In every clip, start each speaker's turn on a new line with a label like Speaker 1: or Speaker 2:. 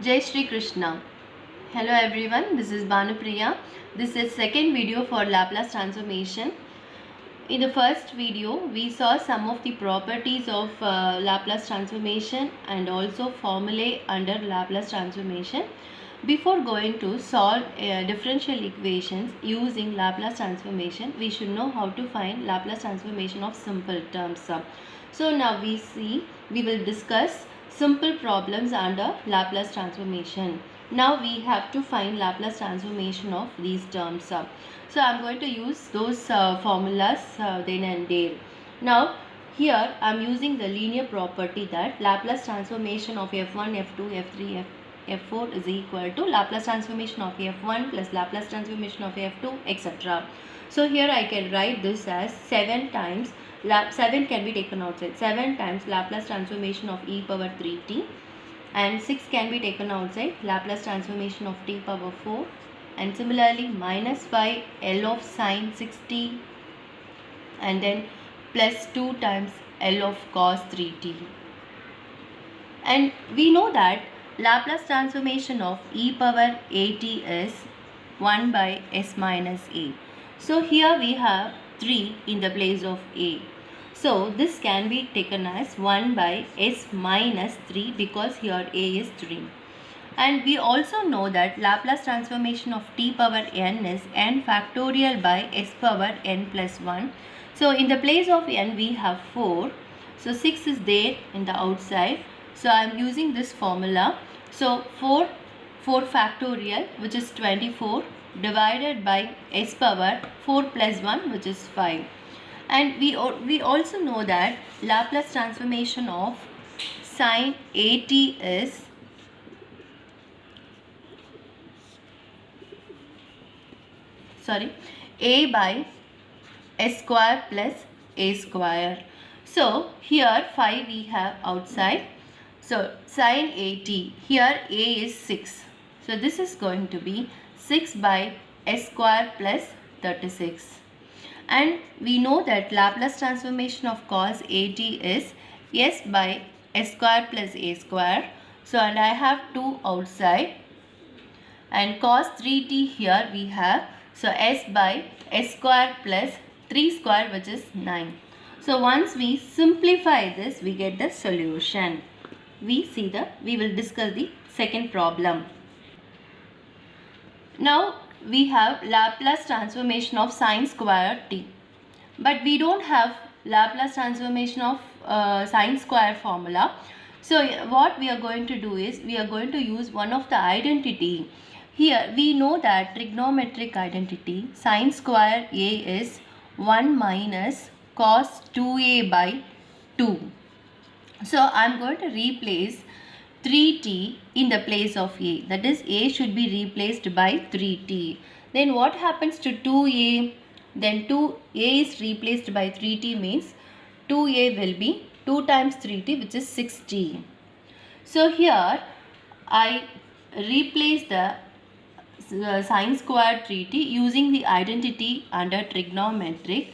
Speaker 1: Jai Shri Krishna. Hello everyone, this is Bhanupriya. This is second video for Laplace transformation. In the first video, we saw some of the properties of Laplace transformation and also formulae under Laplace transformation. Before going to solve differential equations using Laplace transformation, we should know how to find Laplace transformation of simple terms. So now we will discuss simple problems under Laplace transformation. Now we have to find Laplace transformation of these terms. So I am going to use those formulas then and there. Now here I am using the linear property that Laplace transformation of f1, f2, f3, f4 is equal to Laplace transformation of f1 plus Laplace transformation of f2, etc. So here I can write this as 7 times, 7 can be taken outside, 7 times Laplace transformation of e power 3t, and 6 can be taken outside, Laplace transformation of t power 4, and similarly minus 5 L of sine 6t, and then plus 2 times L of cos 3t. And we know that Laplace transformation of e power at is 1 by s minus a. So here we have 3 in the place of a. So this can be taken as 1 by s minus 3 because here a is 3. And we also know that Laplace transformation of t power n is n factorial by s power n plus 1. So in the place of n we have 4. So 6 is there in the outside. So I am using this formula. So 4 factorial, which is 24, divided by s power 4 plus 1, which is 5. And we also know that Laplace transformation of sine at is a by s square plus a square. So here 5 we have outside. So sine at, here a is 6. So this is going to be 6 by s square plus 36. And we know that Laplace transformation of cos at is s by s square plus a square. So and I have 2 outside. And cos 3t here we have. So s by s square plus 3 square, which is 9. So once we simplify this, we get the solution. We will discuss the second problem. Now we have Laplace transformation of sine square t, but we don't have Laplace transformation of sine square formula. So what we are going to do is we are going to use one of the identity. Here we know that trigonometric identity sine square a is 1 minus cos 2a by 2. So I am going to replace 3t in the place of a. That is, a should be replaced by 3t. Then what happens to 2a? Then 2a is replaced by 3t means 2a will be 2 times 3t, which is 6t. So here I replace the sine square 3t using the identity under trigonometric.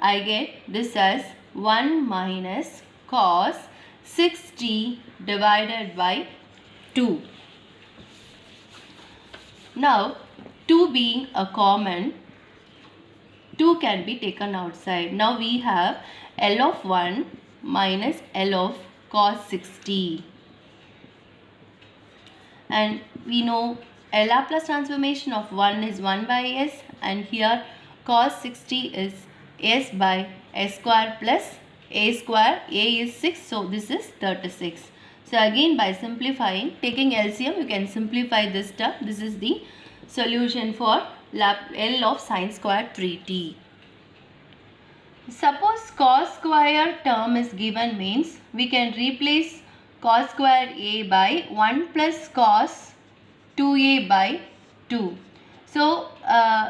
Speaker 1: I get this as 1 minus cos 6t divided by 2. Now 2 being a common, 2 can be taken outside. Now we have L of 1 minus L of cos 6t. And we know a Laplace transformation of 1 is 1 by s, and here cos 6t is s by s square plus a square. A is 6, so this is 36. So again, by simplifying, taking LCM, you can simplify this term. This is the solution for L of sine square 3t. Suppose cos square term is given means we can replace cos square a by 1 plus cos 2a by 2. So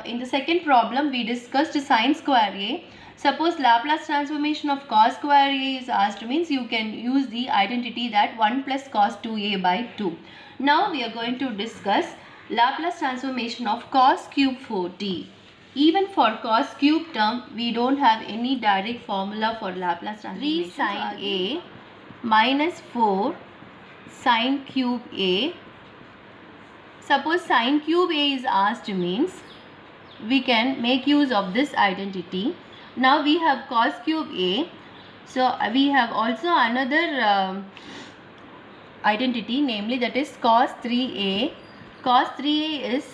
Speaker 1: in the second problem we discussed sine square a. Suppose Laplace transformation of cos square a is asked means you can use the identity that 1 plus cos 2a by 2. Now we are going to discuss Laplace transformation of cos cube 4t. Even for cos cube term, we don't have any direct formula for Laplace transformation. 3 sine a minus 4 sine cube a suppose sine cube A is asked means we can make use of this identity. Now we have cos cube A. So we have also another identity, namely that is cos 3A. Cos 3A is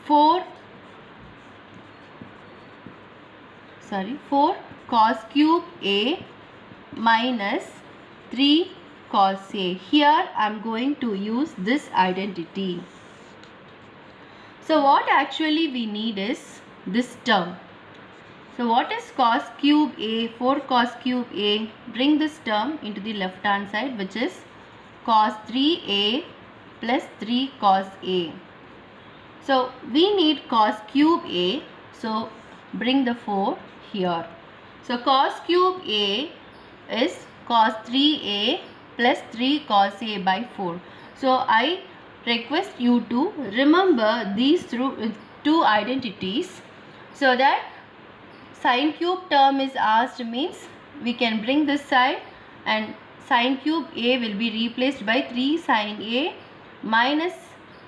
Speaker 1: 4 cos cube A minus 3 cos A. Here I am going to use this identity. So what actually we need is this term. So what is cos cube A? 4 cos cube A. Bring this term into the left hand side, which is cos 3A plus 3 cos A. So we need cos cube A. So bring the 4 here. So cos cube A is cos 3A plus 3 cos A by 4. So I request you to remember these two identities, so that sine cube term is asked means we can bring this side and sine cube A will be replaced by 3 sine A minus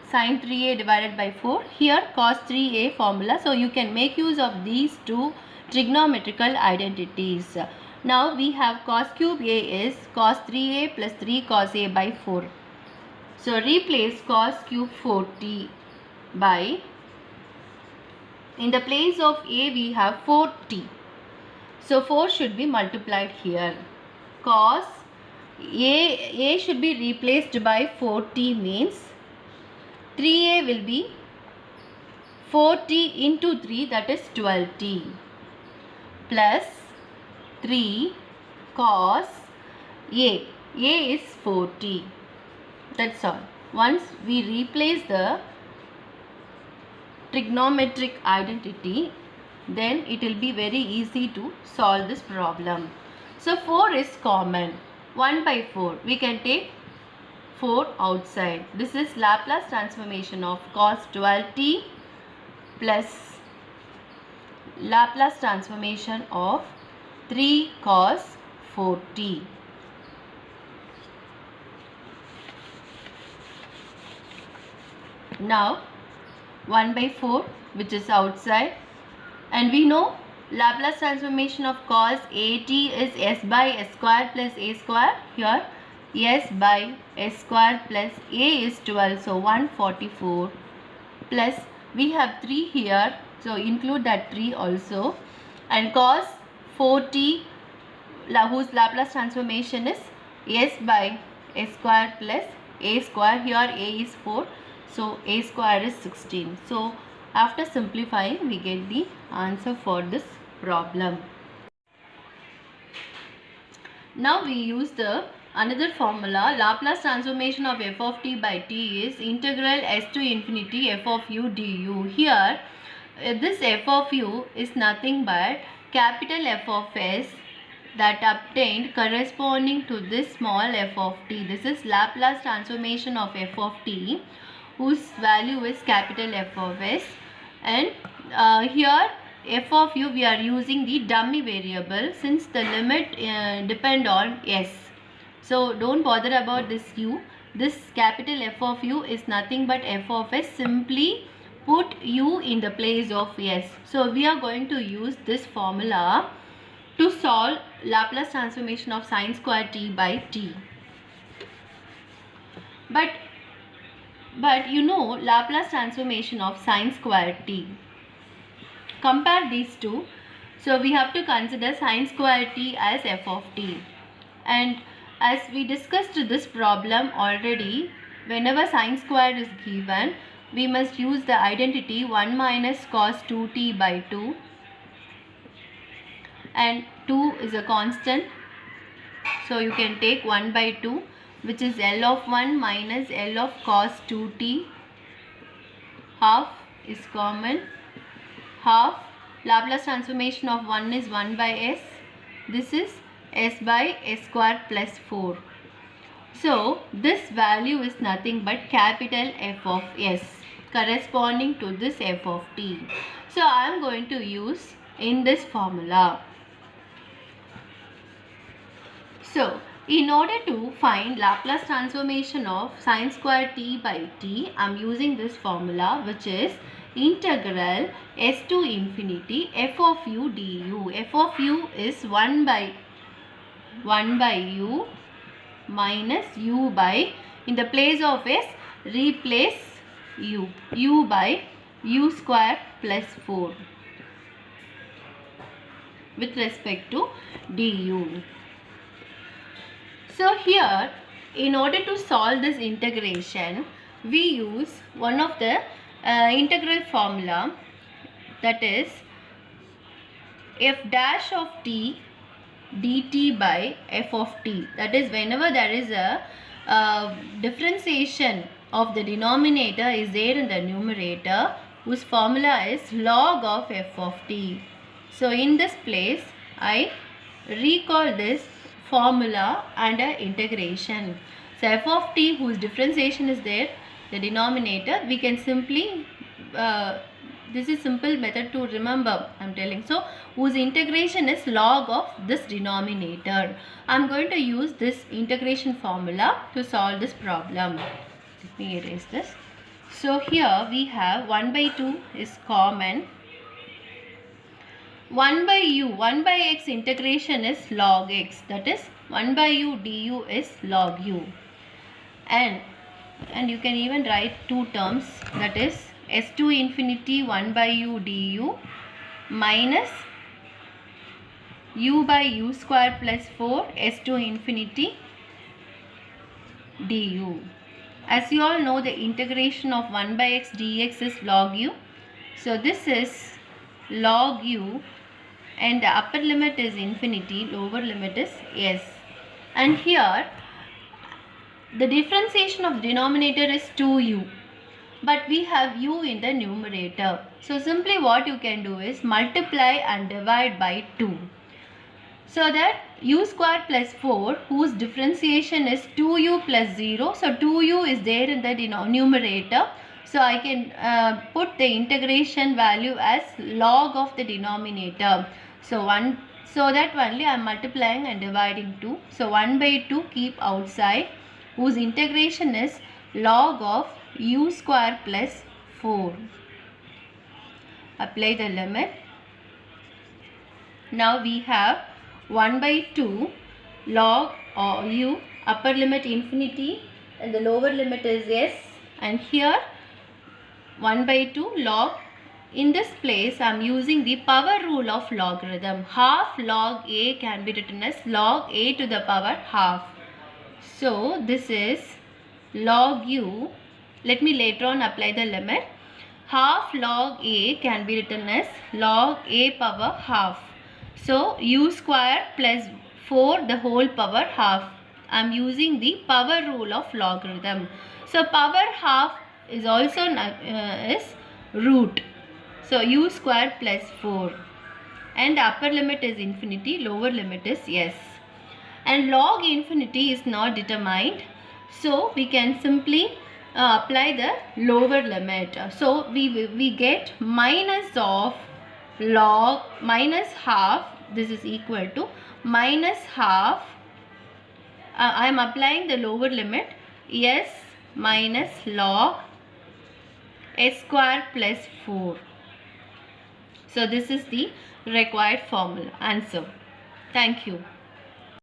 Speaker 1: sine 3A divided by 4. Here cos 3A formula. So you can make use of these two trigonometrical identities. Now we have cos cube A is cos 3A plus 3 cos A by 4. So replace cos cube 4t by, in the place of A we have 4t. So 4 should be multiplied here. Cos A should be replaced by 4t means 3A will be 4t into 3, that is 12t, plus 3 cos A. A is 4t. That's all. Once we replace the trigonometric identity, then it will be very easy to solve this problem. So 4 is common. 1 by 4. We can take 4 outside. This is Laplace transformation of cos 12t plus Laplace transformation of 3 cos 4t. Now 1 by 4, which is outside, and we know Laplace transformation of cos AT is s by s square plus a square. Here s by s square plus a is 12, so 144, plus we have 3 here, so include that 3 also, and cos 4t whose Laplace transformation is s by s square plus a square. Here a is 4, so a square is 16. So after simplifying we get the answer for this problem. Now we use the another formula. Laplace transformation of f of t by t is integral s to infinity f of u du. Here this f of u is nothing but capital F of s that obtained corresponding to this small f of t. This is Laplace transformation of f of t, whose value is capital F of s, and here f of u we are using the dummy variable since the limit depend on s. So don't bother about this u. This capital F of u is nothing but f of s. Simply put u in the place of s. So we are going to use this formula to solve Laplace transformation of sine square t by t. But you know Laplace transformation of sine square t. Compare these two. So we have to consider sine square t as f of t. And as we discussed this problem already, whenever sine square is given, we must use the identity 1 minus cos 2t by 2. And 2 is a constant. So you can take 1 by 2, which is L of 1 minus L of cos 2t. Half is common. Half Laplace transformation of 1 is 1 by s. This is s by s square plus 4. So this value is nothing but capital F of s corresponding to this f of t. So I am going to use in this formula. So In order to find Laplace transformation of sin square t by t, I am using this formula, which is integral s to infinity f of u du. F of u is 1 by u minus u by, in the place of s, replace u by u square plus 4 with respect to du. So here, in order to solve this integration, we use one of the integral formula, that is f dash of t dt by f of t. That is, whenever there is a differentiation of the denominator is there in the numerator, whose formula is log of f of t. So in this place, I recall this formula under integration. So f of t, whose differentiation is there, the denominator, we can simply, this is simple method to remember, I am telling. So whose integration is log of this denominator. I am going to use this integration formula to solve this problem. Let me erase this. So here we have 1 by 2 is common. 1 by u, 1 by x integration is log x, that is 1 by u du is log u. And you can even write two terms, that is s to infinity 1 by u du minus u by u square plus 4 s to infinity du. As you all know, the integration of 1 by x dx is log u. So this is log u, and the upper limit is infinity, lower limit is s. And here the differentiation of the denominator is 2u, but we have u in the numerator. So simply what you can do is multiply and divide by 2. So that u square plus 4, whose differentiation is 2u plus 0. So 2u is there in the numerator. So I can put the integration value as log of the denominator. So that only I am multiplying and dividing 2. So 1 by 2 keep outside, whose integration is log of u square plus 4. Apply the limit. Now we have 1 by 2 log u, upper limit infinity and the lower limit is s, and here 1 by 2 log. In this place, I am using the power rule of logarithm. Half log a can be written as log a to the power half. So this is log u. Let me later on apply the limit. Half log a can be written as log a power half. So u square plus 4 the whole power half. I am using the power rule of logarithm. So power half is also is root. So u square plus 4, and upper limit is infinity, lower limit is s. And log infinity is not determined, so we can simply apply the lower limit. So we get minus of log minus half, this is equal to minus half, I am applying the lower limit, s minus log s square plus 4. So this is the required formula answer. Thank you.